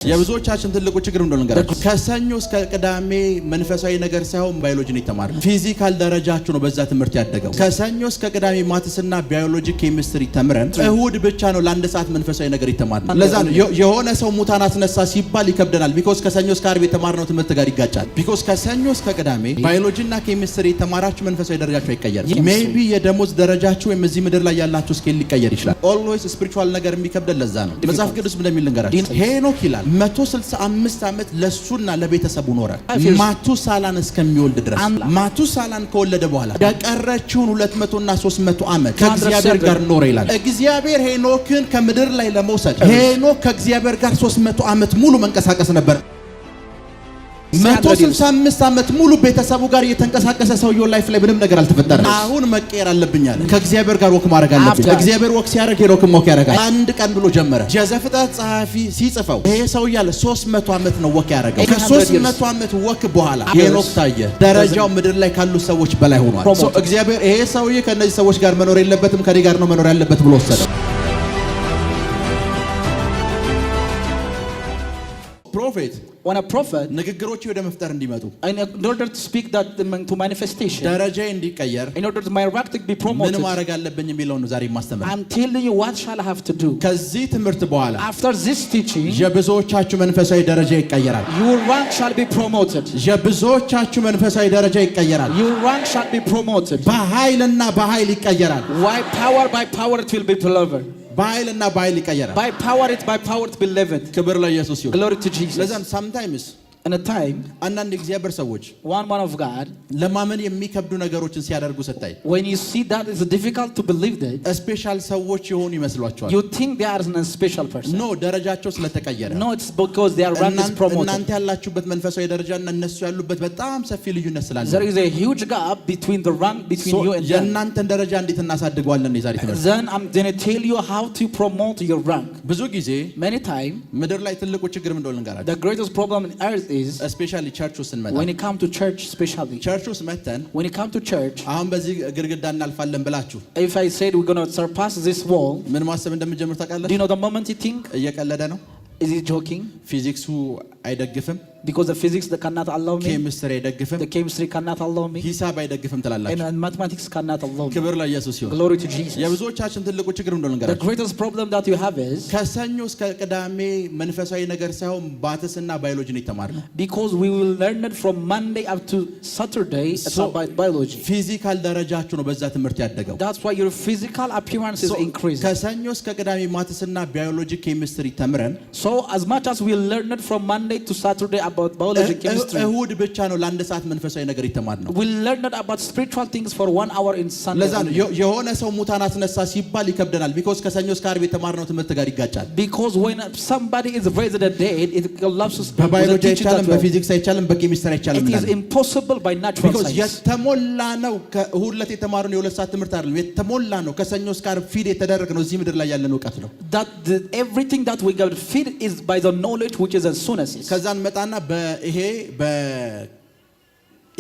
የብዙዎቻችን ትልቁ ችግር እንደሆነ እንገራችሁ ከሰኞ እስከ ቅዳሜ መንፈሳዊ ነገር ሳይሆን ባዮሎጂ ነው የተማርነው። ፊዚካል ደረጃችሁ ነው በዛ ትምህርት ያደገው። ከሰኞ እስከ ቅዳሜ ማትስና ባዮሎጂ ኬሚስትሪ ተምረን እሁድ ብቻ ነው ለአንድ ሰዓት መንፈሳዊ ነገር የተማርነው። ለዛ ነው የሆነ ሰው ሙታን አስነሳ ሲባል ይከብደናል። ቢኮዝ ከሰኞ እስከ ዓርብ የተማርነው ትምህርት ጋር ይጋጫል። ቢኮዝ ከሰኞ እስከ ቅዳሜ ባዮሎጂና ኬሚስትሪ የተማራችሁ መንፈሳዊ ደረጃችሁ አይቀየርም። ሜይቢ የደሞዝ ደረጃችሁ ወይም እዚህ ምድር ላይ ያላችሁ ስኬል ሊቀየር ይችላል። ኦልዌይስ ስፒሪቹዋል ነገር የሚከብደን ለዛ ነው። መጽሐፍ ቅዱስ ምን እንደሚል ልንገራችሁ። ሄኖክ ይላል 165 ዓመት ለሱና ለቤተሰቡ ኖረ ማቱሳላን እስከሚወልድ ድረስ። ማቱሳላን ከወለደ በኋላ የቀረችውን 200 እና 300 ዓመት ከእግዚአብሔር ጋር ኖረ ይላል። እግዚአብሔር ሄኖክን ከምድር ላይ ለመውሰድ ሄኖክ ከእግዚአብሔር ጋር 300 ዓመት ሙሉ መንቀሳቀስ ነበር። 165 ዓመት ሙሉ ቤተሰቡ ጋር እየተንቀሳቀሰ ሰውየው ላይፍ ላይ ምንም ነገር አልተፈጠረም። አሁን መቀየር አለብኝ አለ። ከእግዚአብሔር ጋር ወክ ማድረግ አለብኝ። እግዚአብሔር ወክ ሲያደርግ ሄኖክም ወክ ያደርጋል። አንድ ቀን ብሎ ጀመረ። የዘፍጥረት ጸሐፊ ሲጽፈው ይሄ ሰው ያለ 300 ዓመት ነው ወክ ያደረገው። ከ300 ዓመት ወክ በኋላ ሄኖክ ታየ። ደረጃው ምድር ላይ ካሉ ሰዎች በላይ ሆኗል። እግዚአብሔር ይሄ ሰውዬ ከነዚህ ሰዎች ጋር መኖር የለበትም ከኔ ጋር ነው መኖር ያለበት ብሎ ወሰደ። ፕሮፌት when a prophet ንግግሮች ወደ መፍጠር እንዲመጡ in order to speak that to manifestation ደረጃዬ እንዲቀየር in order to my rank to be promoted ምን ማድረግ አለብኝ የሚለው ነው ዛሬ ማስተማር። I'm telling you what shall I have to do. ከዚህ ትምህርት በኋላ after this teaching የብዙዎቻችሁ መንፈሳዊ ደረጃ ይቀየራል። your rank shall be promoted. የብዙዎቻችሁ መንፈሳዊ ደረጃ ይቀየራል። your rank shall be promoted. በኃይልና በኃይል ይቀየራል። by power it will be delivered. በኃይልና በኃይል ይቀየራል። by power it be delivered. ክብር ለኢየሱስ ይሁን። Glory to Jesus. ለዛም sometimes in a time አንዳንድ እግዚአብሔር ሰዎች one man of God ለማመን የሚከብዱ ነገሮችን ሲያደርጉ ስታይ when you see that it's difficult to believe that ስፔሻል ሰዎች የሆኑ ይመስሏቸዋል። you think they are a special person. no ደረጃቸው ስለተቀየረ no it's because their rank is promoted. እናንተ ያላችሁበት መንፈሳዊ ደረጃና እነሱ ያሉበት በጣም ሰፊ ልዩነት ስላለ there is a huge gap between the rank between you and them. የእናንተን ደረጃ እንዴት እናሳድገዋለን የዛሬ ትምህርት። then I'm going to tell you how to promote your rank. ብዙ ጊዜ many time ምድር ላይ ትልቁ ችግር ምን እንደሆነ ልንገራችሁ። the greatest problem in earth is especially ቸርች ውስጥ እንመጣ when it come to church especially ቸርች ውስጥ መተን when it come to church አሁን በዚህ ግድግዳ እናልፋለን ብላችሁ if I said we're going to surpass this wall ምን ማሰብ እንደምትጀምሩ ታውቃላችሁ? do you know the moment you think እየቀለደ ነው? is he joking? ፊዚክሱ አይደግፍም because the physics that cannot allow me, ኬሚስትሪ አይደግፍም the chemistry cannot allow me, ሂሳብ አይደግፍም ትላላችሁ and mathematics cannot allow me. ክብር ለኢየሱስ ይሁን። Glory to Jesus. የብዙዎቻችን ትልቁ ችግር እንደሆነ the እንገራችሁ greatest problem that you have is ከሰኞ እስከ ቅዳሜ መንፈሳዊ ነገር ሳይሆን ባትስና ባዮሎጂ ነው የተማርነው። because we will learn it from Monday up to Saturday about biology. ፊዚካል ደረጃችሁ ነው በዛ ትምህርት ያደገው። that's why your physical appearance is increased. ከሰኞ እስከ ቅዳሜ ማትስና ባዮሎጂ ኬሚስትሪ ተምረን so as much as we learn it from Monday to Saturday about biology እሁድ ብቻ ነው ለአንድ ሰዓት መንፈሳዊ ነገር የተማርነው። we learn it about spiritual things for 1 hour in Sunday. ለዛ ነው የሆነ ሰው ሙታን አስነሳ ሲባል ይከብደናል። ቢኮዝ ከሰኞ እስከ ዓርብ የተማርነው ትምህርት ጋር ይጋጫል። because when somebody is raised dead it collapses. በባዮሎጂ አይቻልም፣ በፊዚክስ አይቻልም፣ በኬሚስትሪ አይቻልም። it is impossible by natural science. የተሞላ ነው ከእሁድ ዕለት የተማርነው የሁለት ሰዓት ትምህርት አይደለም። የተሞላ ነው ከሰኞ እስከ ዓርብ ፊድ የተደረገ ነው እዚህ ምድር ላይ ያለን ዕውቀት ነው። that everything that we get feed is by the knowledge which is as soon as ከዛን መጣና በይሄ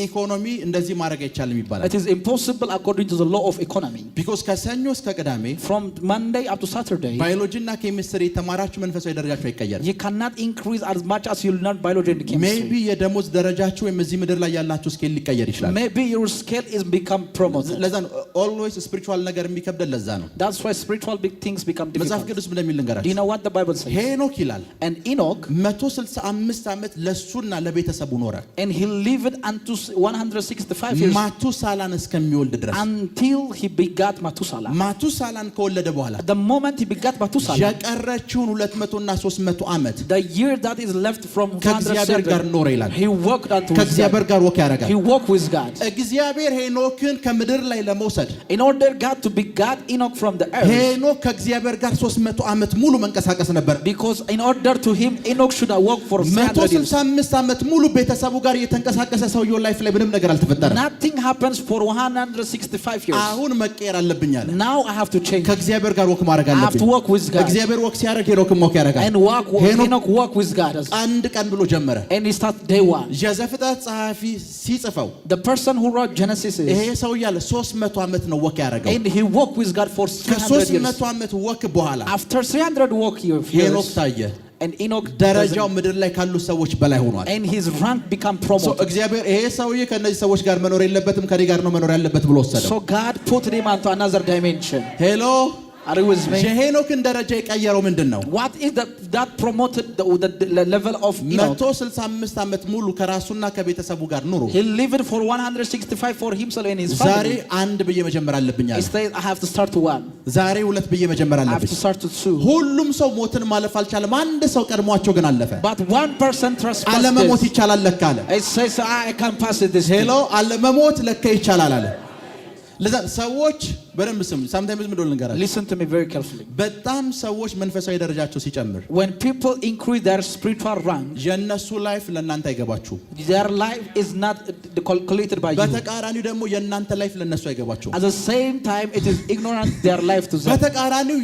ኢኮኖሚ እንደዚህ ማድረግ አይቻልም ይባላል። it is impossible according to the law of economy because ከሰኞ እስከ ቅዳሜ from Monday up to Saturday ባዮሎጂና ኬሚስትሪ የተማራችሁ መንፈሳዊ ደረጃችሁ አይቀየርም። you cannot increase as much as you learn biology and chemistry. maybe የደሞዝ ደረጃችሁ ወይም እዚህ ምድር ላይ ያላችሁ ስኬል ሊቀየር ይችላል። maybe your scale is become promoted. ለዛ ነው always spiritual ነገር የሚከብደን ለዛ ነው። that's why spiritual big things become difficult. መጽሐፍ ቅዱስ ምን እንደሚል ልንገራችሁ። do you know what the Bible says? ሄኖክ ይላል and Enoch 165 ዓመት ለሱና ለቤተሰቡ ኖረ and he lived unto 165 years ማቱሳላን እስከሚወልድ ድረስ until he begat Mathusalah. ማቱሳላን ከወለደ በኋላ the moment he begat Mathusalah የቀረችውን 200 እና 300 ዓመት the year that is left from ከእግዚአብሔር ጋር ኖረ ይላል። he walked unto ከእግዚአብሔር ጋር ወክ ያደርጋል። he walked with God. እግዚአብሔር ሄኖክን ከምድር ላይ ለመውሰድ in order God to begat Enoch from the earth ሄኖክ ከእግዚአብሔር ጋር 300 ዓመት ሙሉ መንቀሳቀስ ነበር። because in order to him Enoch should have walked for 165 ዓመት ሙሉ ቤተሰቡ ጋር እየተንቀሳቀሰ ሰውየው ላይፍ ላይ ምንም ነገር አልተፈጠረም። nothing happens for 165 years. አሁን መቀየር አለብኝ አለ። now I have to change. ከእግዚአብሔር ጋር ወክ ማድረግ አለብኝ። I have to walk with God. እግዚአብሔር ወክ ሲያደርግ ሄኖክም ወክ ያደርጋል። and Enoch walk with God. አንድ ቀን ብሎ ጀመረ። and he start day one. የዘፍጥረት ጸሐፊ ሲጽፈው the person who wrote Genesis ይሄ ሰው ያለ 300 ዓመት ነው ወክ ያደረገው። and he walked with God for 300 years. ከ300 ዓመት ወክ በኋላ after 300 walk years ሄኖክ ታየ። And Enoch ደረጃው ምድር ላይ ካሉ ሰዎች በላይ ሆኗል። and his rank become promoted. እግዚአብሔር ይሄ ሰውዬ ከነዚህ ሰዎች ጋር መኖር የለበትም ከኔ ጋር ነው መኖር ያለበት ብሎ ወሰደው። So God put him onto another dimension. ሄሎ Are you with me? የሄኖክን ደረጃ የቀየረው ምንድነው? What is that promoted the level of Enoch? 165 ዓመት ሙሉ ከራሱና ከቤተሰቡ ጋር ኑሮ He lived for 165 for himself and his ዛሬ family. አንድ ብዬ መጀመር አለብኝ አለ። He said, I have to start to one. ዛሬ ሁለት ብዬ መጀመር I have አለብኝ። to start to two. ሁሉም ሰው ሞትን ማለፍ አልቻለም። አንድ ሰው ቀድሟቸው ግን አለፈ። But one person trespassed. አለመሞት ይቻላል ለካ አለ። It says, I can pass it this ሄሎ አለመሞት ለካ ይቻላል አለ። ለዛ ሰዎች በደንብ ስሙ። sometimes ምን እንደሆነ ልንገራችሁ። Listen to me very carefully. በጣም ሰዎች መንፈሳዊ ደረጃቸው ሲጨምር When people increase their spiritual rank, የነሱ ላይፍ ለእናንተ አይገባችሁም። their life is not calculated by you. በተቃራኒው ደግሞ የእናንተ ላይፍ ለነሱ አይገባቸውም። At the same time, it is ignorant their life to them. በተቃራኒው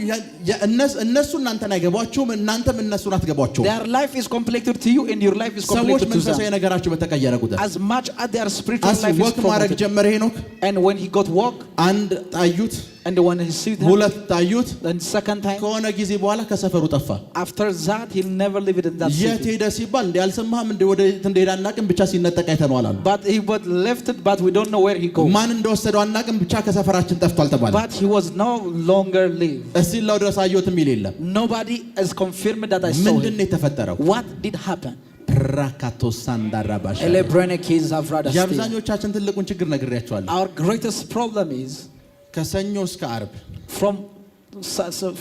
እነሱ እናንተን አይገባቸውም፣ እናንተም እነሱን አትገባቸውም። Their life is complicated to you and your life is ሰዎች complicated to መንፈሳዊ them. ነገራቸው በተቀየረ ቁጥር As much as their spiritual life is ወክ ማድረግ promoted. ጀመረ ሄኖክ። And when he got walk, አንድ ታዩት፣ and when he see them, ሁለት ታዩት። then second time, ከሆነ ጊዜ በኋላ ከሰፈሩ ጠፋ። after that, he never lived in that የት city. ሄደ ሲባል እንዴ አልሰማህም እንዴ ወደ የት እንደሄደ አናውቅም ብቻ ሲነጠቅ አይተነዋል አሉ። But he was left it, but we don't know where he go. ማን እንደወሰደው አናውቅም ብቻ ከሰፈራችን ጠፍቷል ተባለ። But he was no longer live. እስቲ ላው ድረስ አየሁትም ይል የለም። Nobody has confirmed that I saw ምንድን him. ነው የተፈጠረው? What did happen? ራካቶሳንዳራባሽ የአብዛኞቻችን ትልቁን ችግር ነግሬያቸዋለሁ። Our greatest problem is ከሰኞ እስከ ዓርብ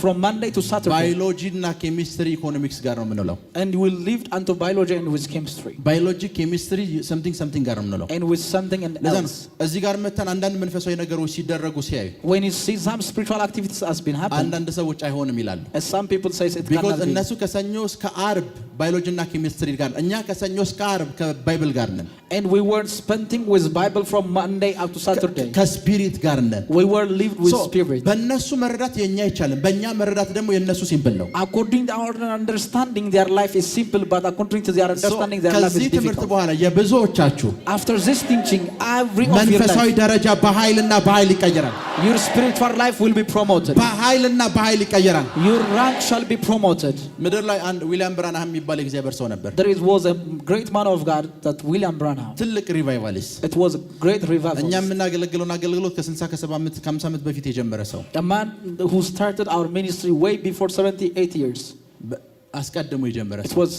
from Monday to Saturday, ባዮሎጂ እና ኬሚስትሪ ኢኮኖሚክስ ጋር ነው የምንለው። and we lived unto biology and with chemistry, ባዮሎጂ ኬሚስትሪ something ጋር ነው የምንለው። and with something and ለዛ else. እዚህ ጋር መተን አንዳንድ መንፈሳዊ ነገሮች ሲደረጉ ሲያዩ When you see some spiritual activities has been happening, አንዳንድ ሰዎች አይሆንም ይላሉ። as some people say it because cannot be. እነሱ ከሰኞ እስከ ዓርብ ባዮሎጂ እና ኬሚስትሪ ጋር፣ እኛ ከሰኞ እስከ ዓርብ ከባይብል ጋር ነን። And we were spending with Bible from Monday up to Saturday. ከስፒሪት ጋር ነን። We were lived with spirit. በእነሱ መረዳት የኛ አይቻልም፣ በእኛ መረዳት ደግሞ የነሱ ሲምፕል ነው። According to our understanding, their life is simple, but according to their understanding, their life is ከዚህ ትምህርት difficult. በኋላ የብዙዎቻችሁ After this teaching, every of your መንፈሳዊ life, ደረጃ በኃይልና በኃይል ይቀየራል። your spiritual life will be promoted. በኃይልና በኃይል ይቀየራል። Your rank shall be promoted. ምድር ላይ አንድ ዊሊያም ብራንሃም የሚባል የእግዚአብሔር ሰው ነበር። There was a great man of God, that William Branham. ትልቅ ሪቫይቫሊስት። It was a great revival. እኛ የምናገለግለውን አገልግሎት ከ60 ከ50 ዓመት በፊት የጀመረ ሰው። A man who started our ministry way before 78 years. አስቀድሞ የጀመረ It ሰው was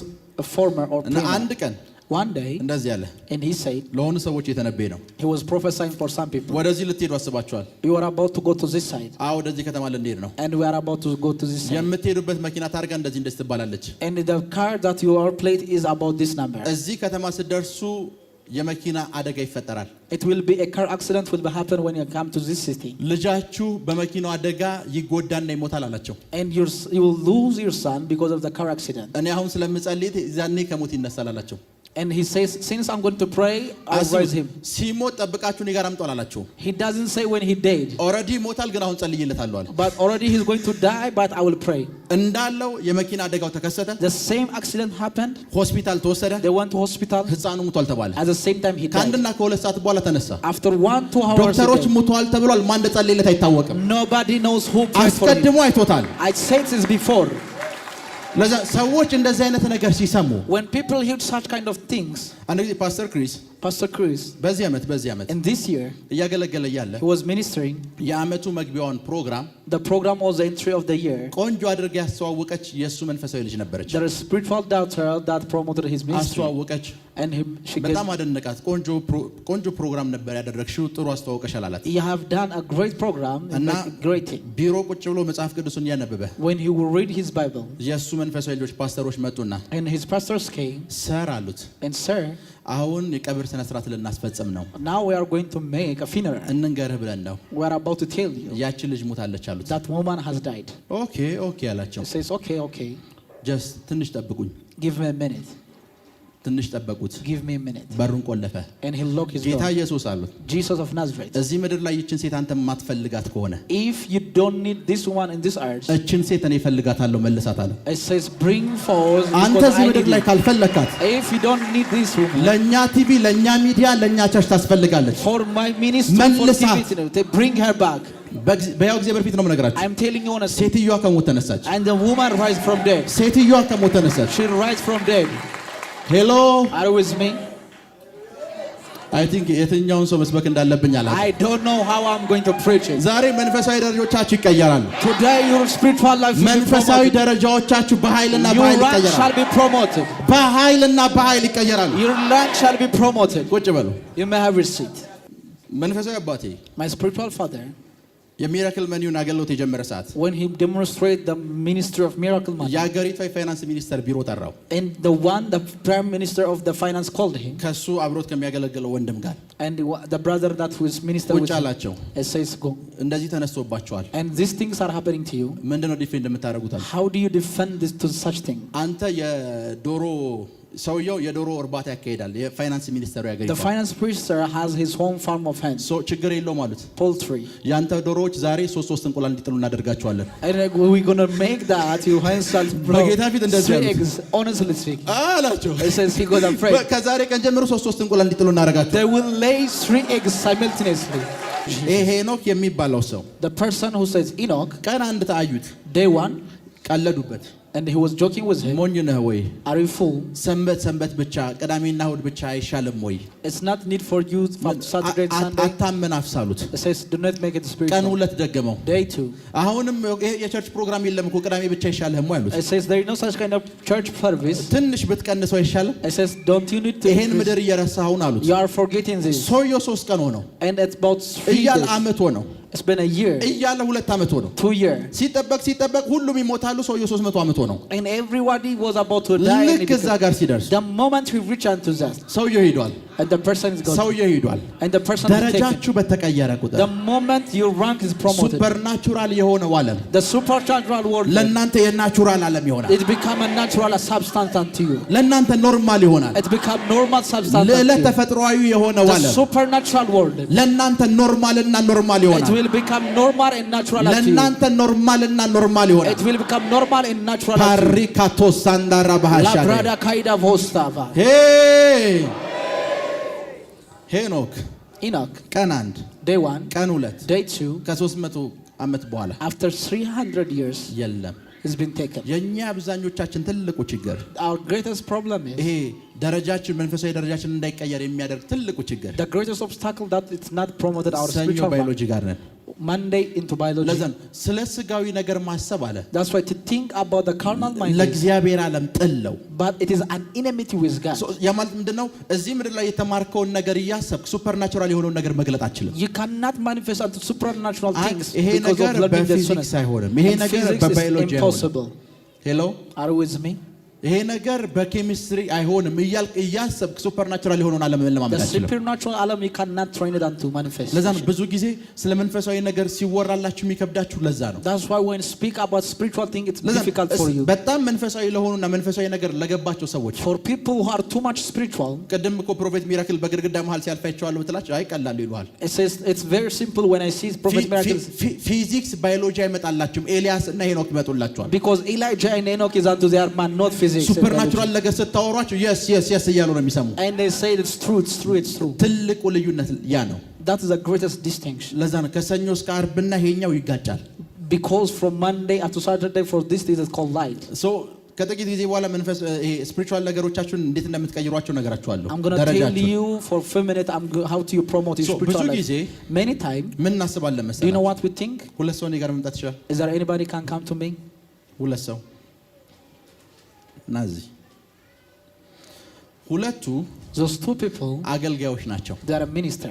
a former or እና አንድ ቀን one day, እንደዚህ ያለ and he said, ለሆኑ ሰዎች የተነበየ ነው። he was prophesying for some people. ወደዚህ ልትሄዱ አስባችኋል? You are about to go to this side. ወደዚህ ከተማ ልንሄድ ነው። And we are about to go to this side. የምትሄዱበት መኪና ታርጋ እንደዚህ ትባላለች። And the car that your plate is about this number. እዚህ ከተማ ስትደርሱ የመኪና አደጋ ይፈጠራል። It will be a car accident will happen when you come to this city. ልጃችሁ በመኪናው አደጋ ይጎዳና ይሞታል አላቸው። And you will lose your son because of the car accident. እኔ አሁን ስለምጸልይ ዛኔ ከሞት ይነሳል አላቸው። And he says, since I'm going to pray, I'll raise him. ሲሞት ጠብቃችሁ እኔ ጋር አምጣው አላቸው። He doesn't say when he died. ኦሬዲ ሞታል፣ ግን አሁን ጸልይለታለሁ አለ። But already he's going to die, but I will pray. እንዳለው የመኪና አደጋው ተከሰተ። The same accident happened. ሆስፒታል ተወሰደ። They went to hospital. ህፃኑ ሙቷል ተባለ። At the same time he died. ከአንድና ከሁለት ሰዓት በኋላ ተነሳ። After 1-2 hours. ዶክተሮች ሙቷል ተብሏል። ማን እንደጸለየለት አይታወቅም። Nobody knows who prayed for him. አስቀድሞ አይቶታል። I said this before. ለዛ ሰዎች እንደዚህ አይነት ነገር ሲሰሙ When people hear such kind of things, አንድ ጊዜ Pastor Chris, በዚህ ዓመት in this year, እያገለገለ ያለ he was ministering. የዓመቱ መግቢያውን ፕሮግራም The program was the entry of the year. ቆንጆ አድርጋ ያስተዋወቀች የሱ መንፈሳዊ ልጅ ነበረች። There is spiritual daughter that promoted his ministry. አስተዋወቀች። And she በጣም አደነቃት። ቆንጆ ፕሮግራም ነበር ያደረግሽው፣ ጥሩ አስተዋወቀሻል አላት። You have done a great program and a great thing. ቢሮ ቁጭ ብሎ መጽሐፍ ቅዱስን እያነበበ When he will read his Bible, የሱ መንፈሳዊ ልጆች ፓስተሮች መጡና and his pastors came, ሰር አሉት፣ and sir, አሁን የቀብር ስነ ስርዓት ልናስፈጽም ነው። now we are going to make a funeral. እንንገርህ ብለን ነው። We are about to tell you ያቺ ልጅ ሞታለች አሉት። that woman has died. ኦኬ አላቸው። He says, okay. ጀስት ትንሽ ጠብቁኝ። Give me a minute. ትንሽ ጠበቁት። Give me a minute. በሩን ቆለፈ። And he locked his ጌታ door. ኢየሱስ አሉት፣ Jesus of Nazareth. እዚህ ምድር ላይ ይችን ሴት አንተ የማትፈልጋት ከሆነ If you don't need this woman in this earth, እችን ሴት እኔ እፈልጋታለሁ መልሳታለሁ። it says bring forth. አንተ እዚህ ምድር ላይ ካልፈለካት If you don't need this woman, ለኛ ቲቪ፣ ለኛ ሚዲያ፣ ለኛ ቸርች ታስፈልጋለች። for my ministry, for መልሳት። TV, they bring her back. በያው እግዚአብሔር ፊት ነው የምነግራችሁ። I'm telling you honestly. ሴትዮዋ ከሞት ተነሳች። And the woman rise from dead. ሴትዮዋ ከሞት ተነሳች። She rise from dead. ሄሎ Are you with me? I think የትኛውን ሰው መስበክ እንዳለብኝ አላውቅም። I don't know how I'm going to preach it. ዛሬ መንፈሳዊ ደረጃዎቻችሁ ይቀየራሉ። Today your spiritual life will be መንፈሳዊ promoted. ደረጃዎቻችሁ በኃይልና Your በኃይል rank ይቀየራሉ። shall be promoted. በኃይልና በኃይል ይቀየራሉ። Your rank shall be promoted. ቁጭ በሉ። You may have a seat. መንፈሳዊ አባቴ My spiritual father, የሚራክል መኒውን አገልግሎት የጀመረ ሰዓት when he demonstrated the ministry of miracle money, የአገሪቷ የፋይናንስ ሚኒስተር ቢሮ ጠራው። and the prime minister of the finance called him, ከሱ አብሮት ከሚያገለግለው ወንድም ጋር and the brother that was minister ቁጭ with him, አላቸው። it says go. እንደዚህ ተነስቶባቸዋል። And these things are happening to you. ምንድነው ዲፌንድ የምታደርጉት? How do you defend this to such thing? አንተ የዶሮ ሰውየው የዶሮ እርባታ ያካሄዳል። የፋይናንስ ሚኒስተሩ The ያገኛል። finance minister has his home farm of hens, ሶ ችግር የለውም አሉት። poultry. ያንተ ዶሮዎች ዛሬ 3 እንቁላል እንዲጥሉ እናደርጋቸዋለን። And we're going to make that your hens shall grow በጌታ ፊት እንደዚህ 3 ያሉት። eggs, honestly speaking. አላቸው። It says he got afraid. ከዛሬ ቀን ጀምሮ 3 እንቁላል እንዲጥሉ እናደርጋቸው። They will lay 3 eggs simultaneously. ይሄ ሄኖክ የሚባለው ሰው The person who says Enoch, ቀን አንድ ታዩት፣ day 1, ቀለዱበት። and he was joking with him. ሞኝ ነህ ወይ? Are you fool? ሰንበት ብቻ ቅዳሜና እሑድ ብቻ አይሻልም ወይ? It's not need for you from Saturday to Sunday. አታመን አፍሳሉት። It says do not make it ቀን spiritual. 2 ደገመው። Day 2. አሁንም የቸርች ፕሮግራም የለም እኮ ቅዳሜ ብቻ አይሻልህም ወይ አሉት። It says there is no such kind of church service. ትንሽ ብትቀንሰው አይሻልም? It says don't you need to ይሄን increase? ምድር እየረሳሁን አሉት። You are forgetting this. ሰውየው 3 ቀን ሆነው And it's about 3 እያለ days. ዓመት ሆነው It's been a year. እያለ 2 ዓመት ሆነው 2 years. ሲጠበቅ ሁሉም ይሞታሉ። ሰውየው 300 ዓመት ሆነው And everybody was about to die. And ልክ እዛ ጋር ሲደርስ the moment we reach unto that, ሰውየው ሄዷል። and the person is gone. ሰውየው ሄዷል። And the person is taken. ደረጃችሁ በተቀየረ ቁጥር The moment your rank is promoted, ሱፐርናቹራል የሆነው ዓለም the supernatural world, ለእናንተ የናቹራል ዓለም ይሆናል። it become a natural substance unto you. ለእናንተ ኖርማል ይሆናል። It become normal substance ልዕለ unto you. ተፈጥሯዊ የሆነው The ዓለም supernatural world, ለእናንተ ኖርማልና ኖርማል it ይሆናል። will become normal and natural unto you. ለእናንተ ኖርማልና ኖርማል ይሆናል። It will become normal and natural unto you. ፓሪካቶ ሳንዳራ La ባህሻ brada kaida vostava. ሄኖክ Enoch, ቀን 1 day 1, ቀን 2 day 2, ከ300 ዓመት በኋላ after 300 years, የለም። he's been taken. የኛ አብዛኞቻችን ትልቁ ችግር Our greatest problem is ይሄ ደረጃችን መንፈሳዊ ደረጃችን እንዳይቀየር የሚያደርግ ትልቁ ችግር the greatest obstacle that it's not promoted our ሰኞ spiritual ባዮሎጂ ጋር ነን። Monday into biology. ለዛ ነው ስለ ስጋዊ ነገር ማሰብ አለ That's why to think about the carnal mind, ለእግዚአብሔር ዓለም ጥለው but it is an enmity with God. ያ ማለት ምንድነው? እዚህ ምድር ላይ የተማርከውን ነገር እያሰብክ ሱፐርናቹራል የሆነውን ነገር መግለጥ አትችልም። You cannot manifest unto supernatural things ይሄ because ነገር of learning the በፊዚክስ አይሆንም። ይሄ And ነገር physics is በባዮሎጂ impossible. አይሆንም። ሄሎ Are you with me? ይሄ ነገር በኬሚስትሪ አይሆንም እያልክ እያሰብክ ሱፐርናቹራል የሆነውን ዓለም ለማመን The አትችልም። supernatural alam you cannot train it unto manifest. ለዛ ነው ብዙ ጊዜ ስለ መንፈሳዊ ነገር ሲወራላችሁ የሚከብዳችሁ። ለዛ ነው That's why when speak about spiritual thing it's ለዛ ነው difficult for you. በጣም መንፈሳዊ ለሆኑና መንፈሳዊ ነገር ለገባቸው ሰዎች For people who are too much spiritual, ቅድም እኮ ፕሮፌት ሚራክል በግድግዳ መሃል ሲያልፋቸዋለሁ ብትላቸው አይ ቀላል ይሉሃል። it says it's very simple when I see prophet miracles ፊዚክስ ባዮሎጂ አይመጣላችሁም። ኤልያስ እና ሄኖክ ይመጡላችኋል። because Elijah and Enoch is unto their man, not physics. ሱፐርናቹራል ነገር ስታወሯቸው የስ እያሉ ነው የሚሰሙ። And they say it's true, it's true, it's true. ትልቁ ልዩነት ያ ነው። That is the greatest distinction. ለዛ ነው ከሰኞ እስከ ዓርብና ይሄኛው ይጋጫል። Because from Monday up to Saturday for this is called light. ሶ ከጥቂት ጊዜ በኋላ መንፈስ ይሄ ስፒሪቹዋል ነገሮቻችሁን እንዴት እንደምትቀይሯቸው ነገራችኋለሁ። I'm going to tell you for a few minutes how to promote your spiritual ብዙ ጊዜ life. Many times, ምን እናስባለን do you መሰለህ? know what we think? ሁለት ሰው እኔ ጋር መምጣት ይችላል። Is there anybody can come to me? ሁለት ሰው ናዚ ሁለቱ Those two people, አገልጋዮች ናቸው። they are a minister.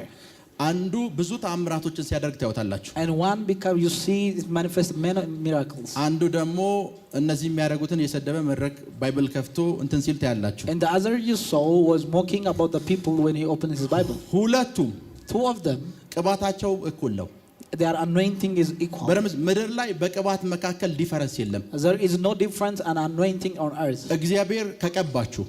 አንዱ ብዙ ተአምራቶችን ሲያደርግ ታዩታላችሁ። And one because you see it manifest many miracles. አንዱ ደግሞ እነዚህ የሚያደርጉትን የሰደበ መድረክ ባይብል ከፍቶ እንትን ሲል ታያላችሁ። And the other you saw was mocking about the people when he opened his Bible. ሁለቱም Two of them, ቅባታቸው እኩል ነው። their anointing is equal. በረምስ ምድር ላይ በቅባት መካከል ዲፈረንስ የለም። There is no difference and anointing on earth. እግዚአብሔር ከቀባችሁ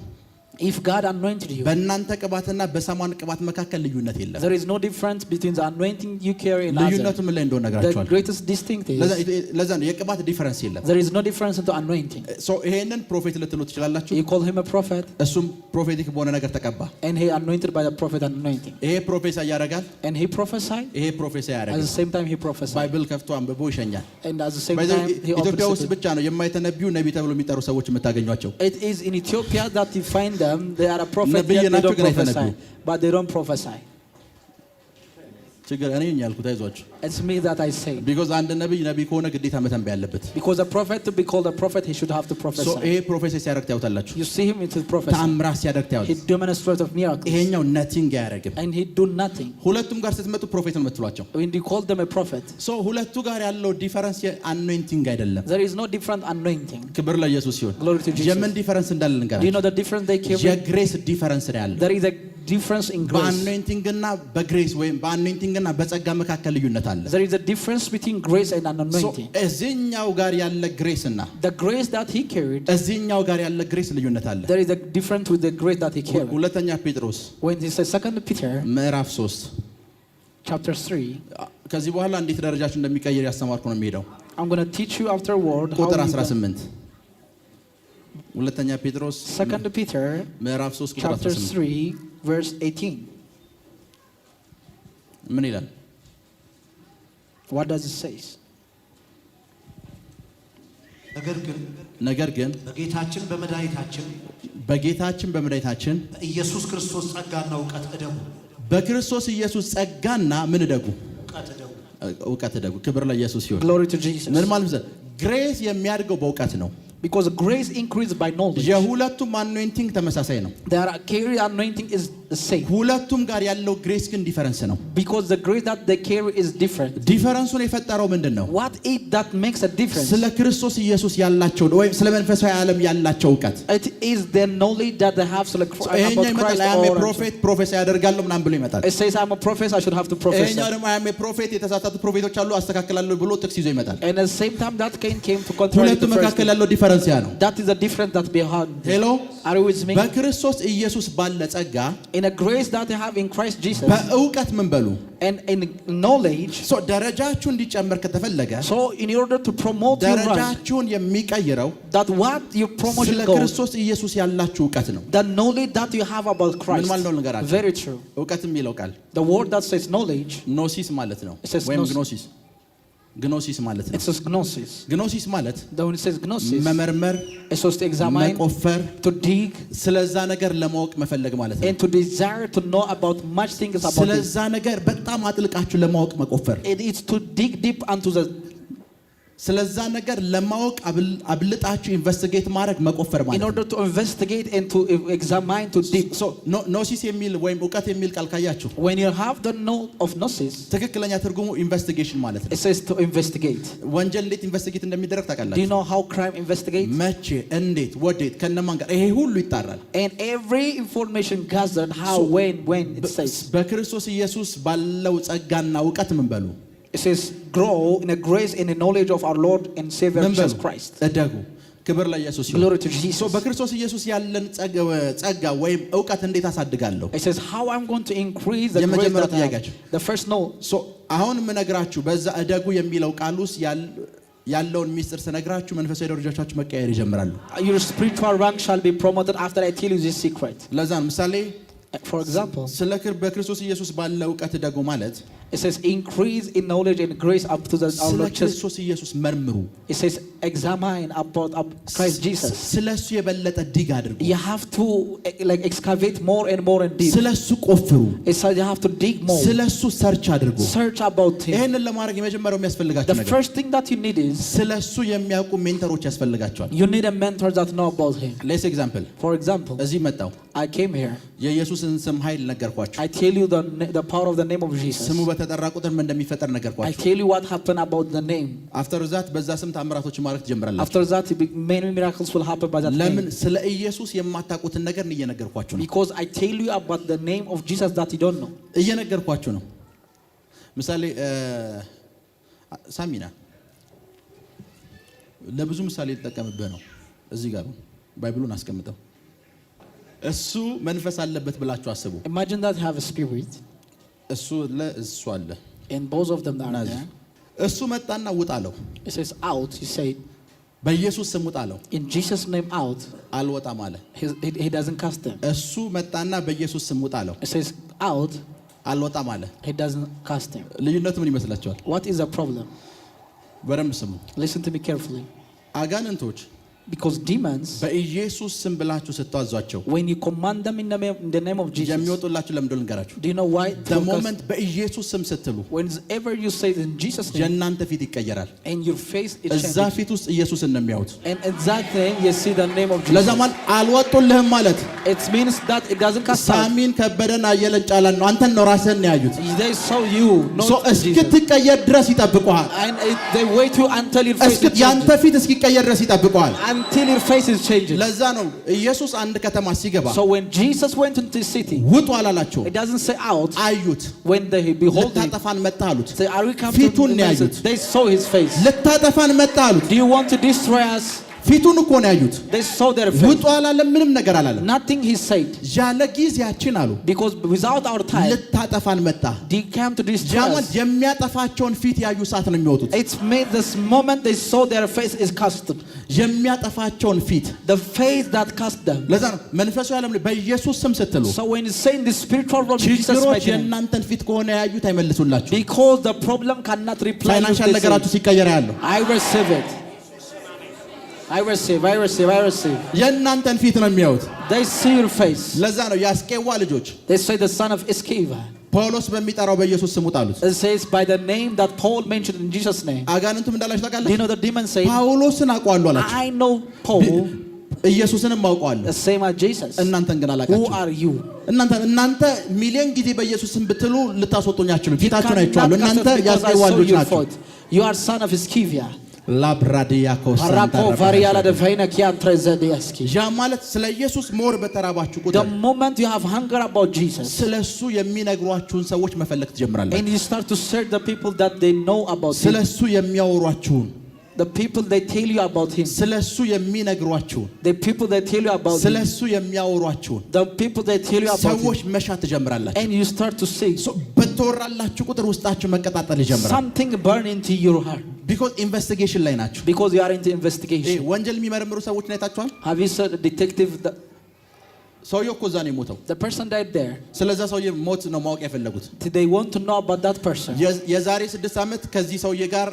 If God anointed you, በእናንተ ቅባትና በሳሙኤል ቅባት መካከል ልዩነት የለም። there is no difference between the anointing you carry and ልዩነቱ ምን ላይ እንደሆነ the ነግራችኋለሁ። greatest distinct is ለዛ ነው የቅባት ዲፈረንስ የለም። there is no difference into anointing. ሶ ይሄንን ፕሮፌት ልትሉ ትችላላችሁ። You call him a prophet, እሱም ፕሮፌቲክ በሆነ ነገር ተቀባ። and he anointed by the prophet anointing, ይሄ ፕሮፌሳ ያደርጋል፣ and he prophesied, ይሄ ፕሮፌሳ at ያደርጋል። the same time he prophesied, ባይብል ከፍቶ አንብቦ ይሸኛል። and at the same በዚህ time he ኢትዮጵያ opens ውስጥ it. ብቻ ነው የማይተነብዩ ነብይ ተብሎ የሚጠሩ ሰዎች የምታገኟቸው። It is in Ethiopia that you find them. They are a prophet, ነብይ yet they ናቸው don't ግን prophesy, አይተነብዩ። but they don't prophesy. ችግር እኔ ነኝ ያልኩት አይዟችሁ። It's me that I say. ቢኮዝ አንድ ነብይ ከሆነ ግዴታ መተንበይ ያለበት። Because a prophet, to be called a prophet, he should have to ሶ prophesy. ይሄ ፕሮፌሲ ሲያደርግ ታዩታላችሁ። You see him into prophecy. ተአምራት ሲያደርግ He ታዩታላችሁ። demonstrates of miracles, ይሄኛው ነቲንግ አያደርግም። and he do nothing. ሁለቱም ጋር ስትመጡ ፕሮፌት ነው የምትሏቸው። When you call them a prophet, ሶ ሁለቱ ጋር ያለው ዲፈረንስ የአኖይንቲንግ አይደለም። there is no different anointing. ክብር ለኢየሱስ ይሁን። Glory to Jesus. የምን ዲፈረንስ እንዳለ Do you ልንገራችሁ። know the difference they carry? የግሬስ ዲፈረንስ ነው ያለው። There is a difference in grace. በአኖይንቲንግ እና በግሬስ ወይም በአኖይንቲንግ እና በጸጋ መካከል ልዩነት አለ። There is a difference between grace and an ሶ anointing. እዚህኛው ጋር ያለ ግሬስ እና The grace that he carried, እዚህኛው ጋር ያለ ግሬስ ልዩነት አለ። there is a difference with the grace that he carried. ሁለተኛ ጴጥሮስ When he says 2 Peter ምዕራፍ 3 chapter 3, ከዚህ በኋላ እንዴት ደረጃችሁ እንደሚቀየር ያስተማርኩ ነው የሚሄደው። I'm going to teach you afterward how ቁጥር you can- 18 ሁለተኛ ጴጥሮስ 2 Peter ምዕራፍ 3 ቁጥር chapter 18 3 verse 18. ምን ይላል? What does it say? ነገር ግን በጌታችን በጌታችን በመድኃኒታችን በኢየሱስ ክርስቶስ ጸጋና እውቀት እደጉ። በክርስቶስ ኢየሱስ ጸጋና ምን እደጉ? እውቀት እደጉ። ክብር ለኢየሱስ ይሁን። Glory to Jesus. ምን ማለት ነው? ግሬስ የሚያድገው በእውቀት ነው። Because grace increased by knowledge. የሁለቱም አኖይንቲንግ ተመሳሳይ ነው። Their carry anointing is the same. ሁለቱም ጋር ያለው ግሬስ ግን ዲፈረንስ ነው። Because the grace that they carry is different. ዲፈረንሱን የፈጠረው ምንድን ነው? What is that makes a difference? ስለ ክርስቶስ ኢየሱስ ያላቸው ወይም ስለ መንፈሳዊ ዓለም ያላቸው እውቀት። It is the knowledge that they have about ይሄኛው Christ. ይመጣል አያሜ ፕሮፌት ፕሮፌሲ ያደርጋለሁ ምናምን ብሎ ይመጣል። It says I'm a prophet, I should have to prophesy. ይሄኛው ደግሞ አያሜ ፕሮፌት የተሳሳቱ ፕሮፌቶች አሉ አስተካክላለሁ ብሎ ጥቅስ ይዞ ይመጣል። And at the same time that Cain came to contradict ሁለቱ the first. መካከል ያለው ዲፈረንስ ያ ነው። That is the difference that behind. ሄሎ Are you with me? በክርስቶስ ኢየሱስ ባለ ጸጋ In a grace that they have in Christ Jesus በእውቀት ምን በሉ and in knowledge. ደረጃችሁ እንዲጨመር ከተፈለገ So in order to promote your rank, ደረጃችሁን የሚቀይረው that what your promotion ስለ goes, ክርስቶስ ኢየሱስ ያላችሁ እውቀት ነው። the knowledge that you have about Christ. ምን ማለት ነው ልንገራችሁ? Very true. እውቀት የሚለው ቃል The word that says knowledge, ኖሲስ ማለት ነው It says ወይም gnosis. ግኖሲስ ማለት ነው። it says gnosis. ግኖሲስ ማለት The when it says gnosis, መመርመር፣ it's supposed to examine, መቆፈር፣ to dig, ስለዛ ነገር ለማወቅ መፈለግ ማለት ነው። and to desire to know about much things about it. ስለዛ ነገር በጣም አጥልቃችሁ ለማወቅ መቆፈር፣ It is to dig deep into the. ስለዛ ነገር ለማወቅ አብልጣችሁ ኢንቨስቲጌት ማድረግ መቆፈር ማለት In ነው። order to investigate and to examine, to deep. ሶ ኖሲስ የሚል ወይም እውቀት የሚል ቃል ካያችሁ When you have the know of gnosis, ትክክለኛ ትርጉሙ ኢንቨስቲጌሽን ማለት ነው። it says to investigate. ወንጀል እንዴት ኢንቨስቲጌት እንደሚደረግ Do you ታውቃላችሁ? know how crime investigates? መቼ፣ እንዴት፣ ወዴት፣ ከነማን ጋር ይሄ ሁሉ ይጣራል። And every information gathered, how, So, when it says. በክርስቶስ ኢየሱስ ባለው ጸጋና እውቀት ምን በሉ It says grow in a grace and a knowledge of our Lord and Savior ምን በሉ Jesus Christ. እደጉ። ክብር ለኢየሱስ ይሁን። Glory to Jesus. ሶ በክርስቶስ ኢየሱስ ያለን ጸጋ ወይም እውቀት እንዴት አሳድጋለሁ? It says how I'm going to increase the grace የመጀመሪያው that I have. ጥያቄያችን። The first no. ሶ አሁን የምነግራችሁ በዛ እደጉ የሚለው ቃል ውስጥ ያለውን ሚስጥር ስነግራችሁ መንፈሳዊ ደረጃችሁ መቀየር ይጀምራሉ። Your spiritual rank shall be promoted after I tell you this secret. ለዛ ነው ምሳሌ For example, በክርስቶስ ኢየሱስ ባለ እውቀት እደጉ ማለት it says increase in knowledge and grace up to the our ስለ Lord Jesus. ክርስቶስ ኢየሱስ መርምሩ። It says examine about Christ Jesus. ስለሱ የበለጠ ዲግ አድርጉ። You have to like excavate more and more and deep. ስለሱ ቆፍሩ። It says you have to dig more. ስለሱ ሰርች አድርጉ። Search about him. ይሄንን ለማድረግ የመጀመሪያው የሚያስፈልጋችሁ The ነገር first thing that you need is ስለሱ የሚያውቁ ሜንተሮች ያስፈልጋቸዋል። you need a mentor that know about him. ሌትስ ኤግዛምፕል For example, እዚህ መጣው I came here. የኢየሱስን ስም ኃይል ነገርኳችሁ። I tell you the power of the name of Jesus. ስሙ በተጠራ ቁጥር ምን እንደሚፈጠር I ነገርኳችሁ። tell you what happened about the name. አፍተር ዛት በዛ ስም ታምራቶች ማድረግ ትጀምራላችሁ። After that, many miracles will happen by that ለምን name. ስለ ኢየሱስ የማታውቁትን ነገር እየነገርኳችሁ ነው። Because I tell you about the name of Jesus that you don't know. እየነገርኳችሁ ነው። ምሳሌ ሳሚና ለብዙ ምሳሌ ተጠቀምብህ ነው። እዚህ ጋር ባይብሉን አስቀምጠው። እሱ መንፈስ አለበት ብላችሁ አስቡ። Imagine that you have a spirit. እሱ አለ And both of them are there. እሱ መጣና ውጣ አለው። He says out. He said በኢየሱስ ስም ውጣ አለው። in Jesus name out. አልወጣም አለ። He doesn't cast them. እሱ መጣና በኢየሱስ ስም ውጣ አለው። He says out. አልወጣም አለ። He doesn't cast them. ልዩነቱ ምን ይመስላችኋል? What is the problem? በደንብ ስሙ። Listen to me carefully. አጋንንቶች Because demons, በኢየሱስ ስም ብላችሁ ስታዟቸው when you command them in the name of Jesus, የሚወጡላችሁ ለምን እንደሆነ ልንገራችሁ። do you know why? the moment በኢየሱስ ስም ስትሉ Whenever you say it in Jesus name, የእናንተ ፊት ይቀየራል። and your face is እዛ changing. ፊት ውስጥ ኢየሱስን ነው የሚያዩት። And exactly you see the name of Jesus. ለዛ ማለት አልወጡልህም ማለት It means that it doesn't cast out. ሳሚን ከበደን አየለን ጫላን ነው አንተን ነው ራስህን ነው ያዩት። They saw you, not Jesus. እስክትቀየር ድረስ ይጠብቁሃል። And they wait you until your face is ያንተ changing. ፊት እስኪቀየር ድረስ ይጠብቁሃል። Until your face is changing. ለዛ ነው ኢየሱስ አንድ ከተማ ሲገባ So when Jesus went into the city, ውጡ አላላቸው። it doesn't say out. አዩት። When they behold him, ልታጠፋን መጣ አሉት። say, are we coming ፊቱን to ነው ያዩት። They saw his face. ልታጠፋን መጣ አሉት። Do you want to destroy us? ፊቱን እኮ ነው ያዩት። They saw their face. ውጡ አላለም። ምንም ነገር አላለም። Nothing he said. ያለ ጊዜያችን አሉ Because without our time, ልታጠፋን መጣ። they came to destroy ጃማን us. የሚያጠፋቸውን ፊት ያዩ ሰዓት ነው የሚወጡት። It's made this moment they saw their face is cast. የሚያጠፋቸውን ፊት The face that cast them. ለዛ ነው መንፈሳዊ ዓለም ላይ በኢየሱስ ስም ስትሉ So when you say in the spiritual realm, Jesus ችግሮች mighty name, የእናንተን ፊት ከሆነ ያዩት አይመልሱላችሁ። because the problem cannot reply. ፋይናንሻል ነገራችሁ ሲቀየር ያለው I receive it. I receive. የእናንተን ፊት ነው የሚያዩት። They see your face. ለዛ ነው የአስቄዋ ልጆች They say the son of Sceva. ጳውሎስ በሚጠራው በኢየሱስ ስም ውጣ አሉት። It says by the name that Paul mentioned in Jesus' name. አጋንንቱም እንዳላችሁ Do you ታውቃለህ? know the demons say, ጳውሎስን አውቀዋለሁ አላችሁ። I know Paul, ኢየሱስንም አውቀዋለሁ፣ the same as Jesus. እናንተን ግን Who አላውቃችሁም። are you? እናንተ ሚሊዮን ጊዜ በኢየሱስ ስም ብትሉ ልታስወጡኝ አትችሉም። You ፊታችሁን cannot አይቼዋለሁ። cast us እናንተ because I የአስቄዋ saw ልጆች your ናችሁ። foot. You are son of Sceva. ላብራዲያኮስ Parako variala de veina kian trezediaski. ያ ማለት ስለ ኢየሱስ ሞር በተራባችሁ The ቁጥር moment you have hunger about Jesus, ስለሱ የሚነግሯችሁን ሰዎች መፈለግ ትጀምራላችሁ። and you start to search the people that they know about him, ስለሱ የሚያወሯችሁን the people they tell you about him, ስለሱ የሚነግሯችሁን the people they tell you about him, ስለሱ የሚያወሯችሁን the people they tell you about ሰዎች him, መሻት ትጀምራላችሁ። and you start to see በተወራላችሁ ቁጥር ውስጣችሁ መቀጣጠል ይጀምራል። something burn into your heart ቢኮዝ ኢንቨስቲጌሽን ላይ ናችሁ። because you are into investigation. ወንጀል የሚመረምሩ ሰዎችን አይታችኋል? Have you said a detective? ሰውየው እኮ እዛ ነው የሞተው። The person died there. ስለዛ ሰውዬ ሞት ነው ማወቅ የፈለጉት። They want to know about that person. የዛሬ 6 ዓመት ከዚህ ሰውዬ ጋር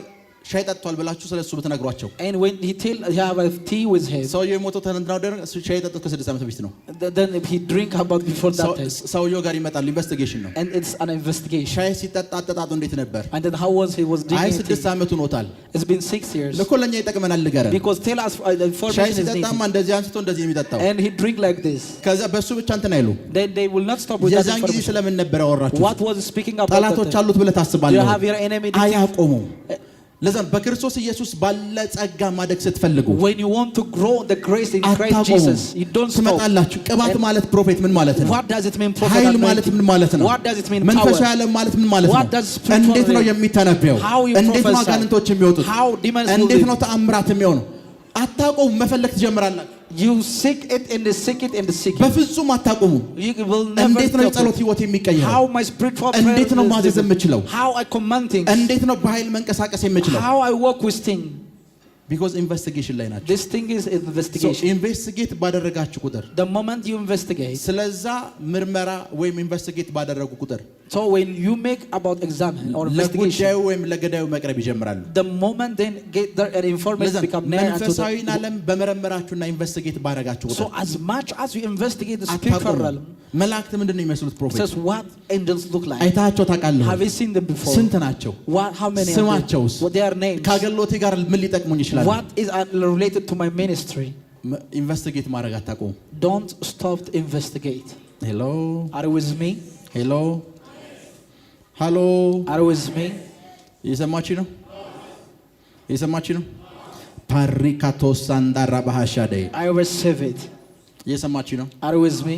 ሻይ ጠጥቷል ብላችሁ ስለሱ ብትነግሯቸው And when he have a tea with him, ሰውየው የሞተው ተነድናው ደረ ሻይ ጠጥቶ ከ6 ዓመት በፊት ነው። then he drink about before that time. ሰውየው ጋር ይመጣል። ኢንቨስቲጌሽን ነው። And it's an investigation. ሻይ ሲጠጣ አጠጣጡ እንዴት ነበር? And then how was he አይ drinking? 6 ዓመቱ ኖታል። It's been 6 years. ለኮ ለኛ ይጠቅመናል ንገረን። Because tell us the ሻይ information is ሲጠጣማ needed. እንደዚህ አንስቶ እንደዚህ የሚጠጣው And he drink like this. ከዛ በሱ ብቻ እንትን አይሉ። Then they will not stop with that የዛን ጊዜ information. ስለምን ነበር ያወራችሁ? What was speaking about? ጠላቶች that? አሉት ብለህ Do you ታስባለህ? have your enemy? አያቆሙም። ለዛ በክርስቶስ ኢየሱስ ባለ ጸጋ ማደግ ስትፈልጉ When you want to grow the grace in Christ አታቆሙ። Jesus, you don't stop. ትመጣላችሁ። ቅባት ማለት ፕሮፌት ምን ማለት ነው? What does it mean, prophet? ኃይል ማለት ምን ማለት ነው? What does it mean, መንፈሳዊ power? ዓለም ማለት ምን ማለት What ነው? does spiritual እንዴት ነው realm? የሚተነበየው? How you እንዴት ነው prophesy? አጋንንቶች የሚወጡት? How demons will እንዴት live? ነው ተአምራት የሚሆነው? አታቆሙ። መፈለግ ትጀምራላችሁ። You seek it and seek it and seek it. በፍጹም አታቆሙ። You will never እንዴት ነው stop የጸሎት it. ህይወት የሚቀየረው? How my spiritual እንዴት ነው prayer is ማዘዝ living. የምችለው? How I command things. እንዴት ነው በኃይል መንቀሳቀስ የምችለው? How I work with things. ቢኮዝ ኢንቨስቲጌሽን ላይ ናቸው። This thing is investigation. ኢንቨስቲጌት ባደረጋችሁ ቁጥር The moment you investigate, ስለዛ ምርመራ ወይም ኢንቨስቲጌት ባደረጉ ቁጥር so when you make about examine or investigation, ለጉዳዩ ወይም ለገዳዩ መቅረብ ይጀምራሉ። the moment then get there and information become near unto መንፈሳዊን the. ዓለም በመረመራችሁና ኢንቨስቲጌት ባደረጋችሁ So ቁጥር as much as you investigate the spiritual realm, መላእክት ምንድን ነው የሚመስሉት? ፕሮፌት says what angels look like. አይታቸው ታውቃለህ? Have you seen them before? ስንት ናቸው? How many are ስማቸውስ? there? What their names? ከአገልግሎቴ ጋር ምን ሊጠቅሙኝ ይችላል? What is related to my ministry? ኢንቨስቲጌት ማድረግ አታቆሙ። Don't stop to investigate. ሄሎ Are you with me? ሄሎ ሃሎ Are you with me? እየሰማችሁ ነው? እየሰማችሁ ነው? ፓሪካቶ ሳንዳራ ባሃሻዴ I receive it. እየሰማችሁ ነው? Are you with me?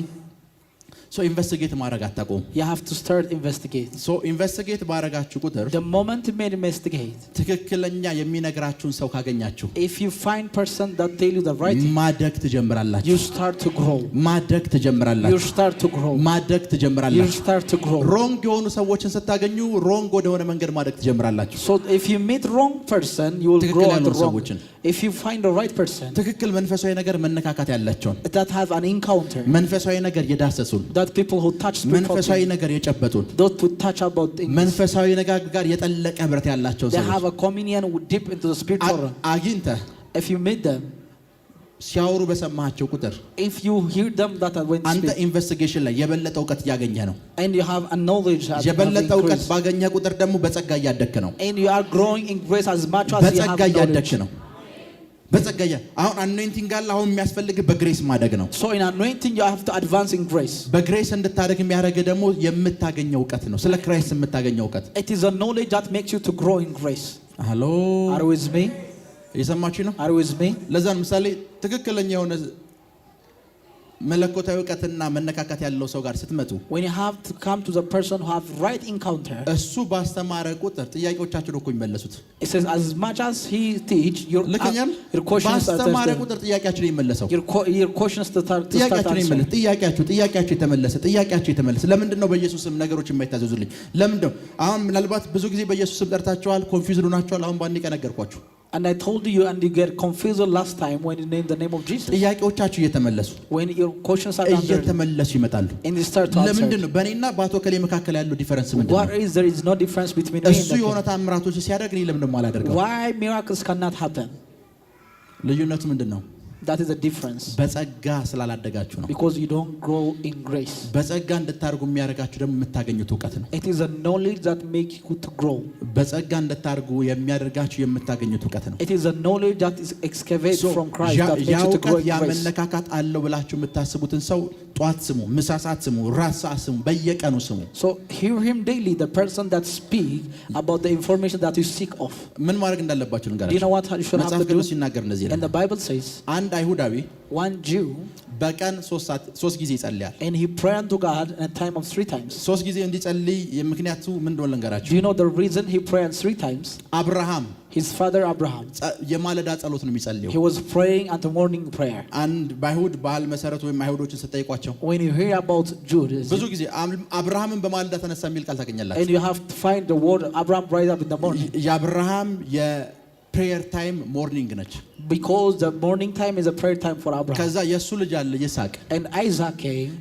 ሶ ኢንቨስቲጌት ማድረግ አታቆም። You have to start investigate. ሶ ኢንቨስቲጌት ባረጋችሁ ቁጥር The moment you may investigate, ትክክለኛ የሚነግራችሁን ሰው ካገኛችሁ if you find person that tell you the right thing, ማደግ ትጀምራላችሁ። you start to grow. ማደግ You ትጀምራላችሁ። start to grow. ማደግ You ትጀምራላችሁ። start to grow. ሮንግ የሆኑ ሰዎችን ስታገኙ ሮንግ ወደሆነ መንገድ ማደግ ትጀምራላችሁ። So if you meet wrong person, you will grow at the wrong. ሰዎችን If you find the right person ትክክል መንፈሳዊ ነገር መነካካት ያላቸውን that have an encounter, መንፈሳዊ ነገር የዳሰሱን that people who touch spiritual መንፈሳዊ things, ነገር የጨበጡን those who touch about things, መንፈሳዊ ነገር ጋር የጠለቀ ህብረት ያላቸው they ሰዎች have a communion deep into the spiritual realm. አግኝተህ If you meet them, ሲያወሩ በሰማቸው ቁጥር if you hear them that are when አንተ speak, ኢንቨስቲጌሽን ላይ የበለጠ እውቀት እያገኘ ነው። and you have a knowledge that you have የበለጠ እውቀት increased, ባገኘ ቁጥር ደግሞ በጸጋ እያደግክ ነው። and you are growing in grace as much as you have በጸጋ እያደግክ knowledge. ነው። በጸጋ አሁን አኖይንቲንግ አለ። አሁን የሚያስፈልግ በግሬስ ማደግ ነው። So in anointing you have to advance in grace. በግሬስ እንድታደግ የሚያደርግ ደግሞ የምታገኘው እውቀት ነው። ስለ ክራይስት የምታገኘው እውቀት It is a knowledge that makes you to grow in grace. ሃሎ Are you with me? እየሰማችሁ ነው? Are you with me? ለዛ ምሳሌ ትክክለኛ የሆነ መለኮታዊ እውቀትና መነካካት ያለው ሰው ጋር ስትመጡ When you have to come to the person who have right encounter, እሱ ባስተማረ ቁጥር ጥያቄዎቻችሁን እኮ ይመለሱት። it says as much as he teach, your questions are ባስተማረ tested. ቁጥር ጥያቄያችሁን ይመለሰው። Your questions to start ጥያቄያችሁን answering. ይመለስ። ጥያቄያችሁ የተመለሰ። ለምንድን ነው በኢየሱስ ስም ነገሮች የማይታዘዙልኝ? ለምንድን ነው አሁን ምናልባት ብዙ ጊዜ በኢየሱስ ስም ጠርታችኋል፣ ኮንፊውዝድ ሆናችኋል። አሁን ባንዴ ነገርኳችሁ። And I told you and you get confused last time when you name the name of Jesus. ጥያቄዎቻችሁ እየተመለሱ When your questions are answered እየተመለሱ ይመጣሉ። and you start to answer. ለምንድን ነው በእኔና በአቶ ከሌ መካከል ያለው ዲፈረንስ ምንድን ነው? What is there is no difference between me and እሱ የሆነ ታምራቶች ሲያደርግ እኔ ለምን ደሞ አላደርገው? Why miracles cannot happen? ልዩነቱ ምንድን ነው? That is the difference. በጸጋ ስላላደጋችሁ ነው። Because you don't grow in grace. በጸጋ እንድታርጉ የሚያደርጋችሁ ደግሞ የምታገኙት እውቀት ነው። It is a knowledge that makes you to grow. በጸጋ እንድታርጉ የሚያደርጋችሁ የምታገኙት እውቀት ነው። It is a knowledge that is excavated from Christ that makes you to grow in grace. ያመነካካት አለው ብላችሁ የምታስቡትን ሰው ጧት ስሙ፣ ምሳ ሰዓት ስሙ፣ ራት ሰዓት ስሙ፣ በየቀኑ ስሙ። So hear him daily, the person that speak about the information that you seek of. ምን ማድረግ እንዳለባችሁ Do you ልንገራችሁ። know what you should have መጽሐፍ to do? ቅዱስ ሲናገር እንደዚህ And ነው። the Bible says, አንድ አይሁዳዊ one Jew, በቀን 3 ጊዜ ይጸልያል። and he prayed unto God in a time of 3 times. 3 ጊዜ እንዲጸልይ ምክንያቱ ምን እንደሆነ ልንገራችሁ። Do you know the reason he prayed 3 times? አብርሃም His father Abraham, የማለዳ ጸሎት ነው የሚጸልየው። he was praying unto morning prayer. አንድ በአይሁድ ባህል መሰረት ወይም አይሁዶችን ስትጠይቋቸው When you hear about Judas, ብዙ ጊዜ አብርሃምን በማለዳ ተነሳ የሚል ቃል ታገኛላችሁ። and you have to find the word Abraham rise up in the morning. የአብርሃም የፕሬየር ታይም ሞርኒንግ ነች። Because the morning time is a prayer time for Abraham. ከዛ የሱ ልጅ አለ ይስሐቅ። And Isaac came.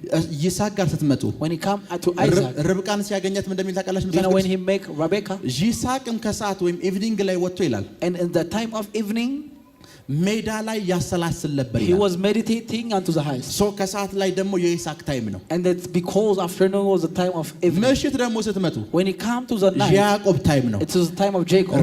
ይስሐቅ ጋር ስትመጡ When he come to Isaac, ርብቃን ሲያገኛት ምን እንደሚል ታውቃላችሁ? you know when he make Rebecca, ይስሐቅም ከሰዓት ወይም ኢቭኒንግ ላይ ወጥቶ ይላል and in the time of evening ሜዳ ላይ ያሰላስል ነበር he ይላል። was meditating unto the highest. ሶ ከሰዓት ላይ ደግሞ የይስሐቅ ታይም ነው። And it's because afternoon was the time of evening. ምሽት ደግሞ ስትመጡ When he come to the night, የያዕቆብ ታይም ነው። it is the time of Jacob.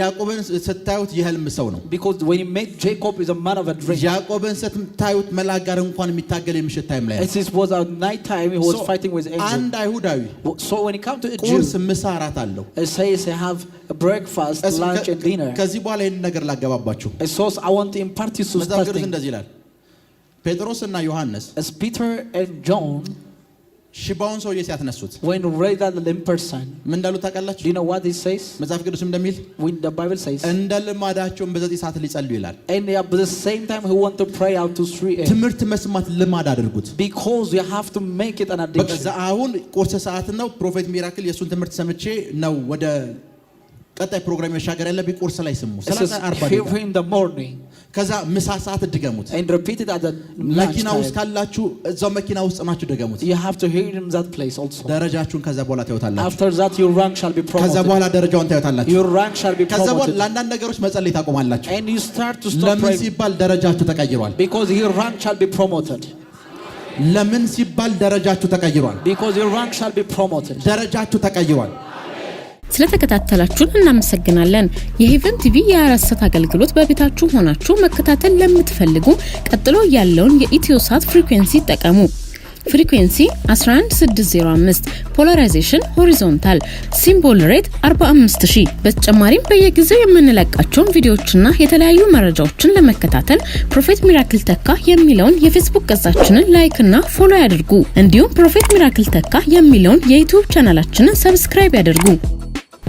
ያዕቆብን ስታዩት የህልም ሰው ነው። Because when he met Jacob is a man of a dream. ያዕቆብን ስታዩት መልአክ ጋር እንኳን የሚታገል የምሽት ታይም ላይ ነው። It was a night time he was fighting with angels. አንድ አይሁዳዊ So when he come to a Jew, ቁርስ ምሳ እራት አለው። it says he have a breakfast, lunch and dinner. ከዚህ በኋላ ይህን ነገር ላገባባችሁ። It says I want to impart you to መጽሐፍ ቅዱስ fasting. እንደዚህ ይላል። ጴጥሮስ እና ዮሐንስ As Peter and John, ሽባውን ሰውዬ ሲያስነሱት when raised the lame person, ምን እንዳሉ ታውቃላችሁ? do you know what it says? መጽሐፍ ቅዱስ እንደሚል When the Bible says, እንደ ልማዳቸውም በዘጠኝ ሰዓት ሊጸልዩ ይላል። and at the same time he want to pray out to 3 a.m. ትምህርት መስማት ልማድ አድርጉት። Because you have to make it an በቃ addiction. አሁን ቁርስ ሰዓት ነው። ፕሮፌት ሚራክል የሱን ትምህርት ሰምቼ ነው ወደ ቀጣይ ፕሮግራም መሻገር ያለብኝ። ቁርስ ላይ ስሙ It says, 30-40 hear ደቂቃ። in the morning ከዛ ምሳ ሰዓት ድገሙት። and repeat it at the መኪና lunch ውስጥ time. ካላችሁ እዛው መኪና ውስጥ ናችሁ ደገሙት። You have to hear in that place also. ደረጃችሁን ከዛ በኋላ ታዩታላችሁ። After that your rank shall be ከዛ promoted. በኋላ ደረጃውን ታዩታላችሁ። Your rank shall be ከዛ በኋላ promoted. ለአንዳንድ ነገሮች መጸለይ ታቆማላችሁ። And you start to stop ለምን praying. ሲባል ደረጃችሁ ተቀይሯል። Because your rank shall be promoted. ለምን ሲባል ደረጃችሁ ተቀይሯል። Because your rank shall be promoted. ደረጃችሁ ተቀይሯል። ስለተከታተላችሁን እናመሰግናለን። የሄቨን ቲቪ የአራሰት አገልግሎት በቤታችሁ ሆናችሁ መከታተል ለምትፈልጉ ቀጥሎ ያለውን የኢትዮሳት ፍሪኩዌንሲ ተጠቀሙ። ፍሪኩዌንሲ 11605፣ ፖላራይዜሽን ሆሪዞንታል፣ ሲምቦል ሬት 45000። በተጨማሪም በየጊዜው የምንለቃቸውን ቪዲዮዎችና የተለያዩ መረጃዎችን ለመከታተል ፕሮፌት ሚራክል ተካ የሚለውን የፌስቡክ ገጻችንን ላይክ እና ፎሎ ያድርጉ። እንዲሁም ፕሮፌት ሚራክል ተካ የሚለውን የዩቲዩብ ቻናላችንን ሰብስክራይብ ያድርጉ።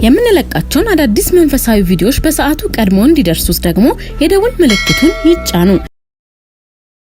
የምንለቃቸውን አዳዲስ መንፈሳዊ ቪዲዮዎች በሰዓቱ ቀድሞ እንዲደርሱት ደግሞ የደውል ምልክቱን ይጫኑ።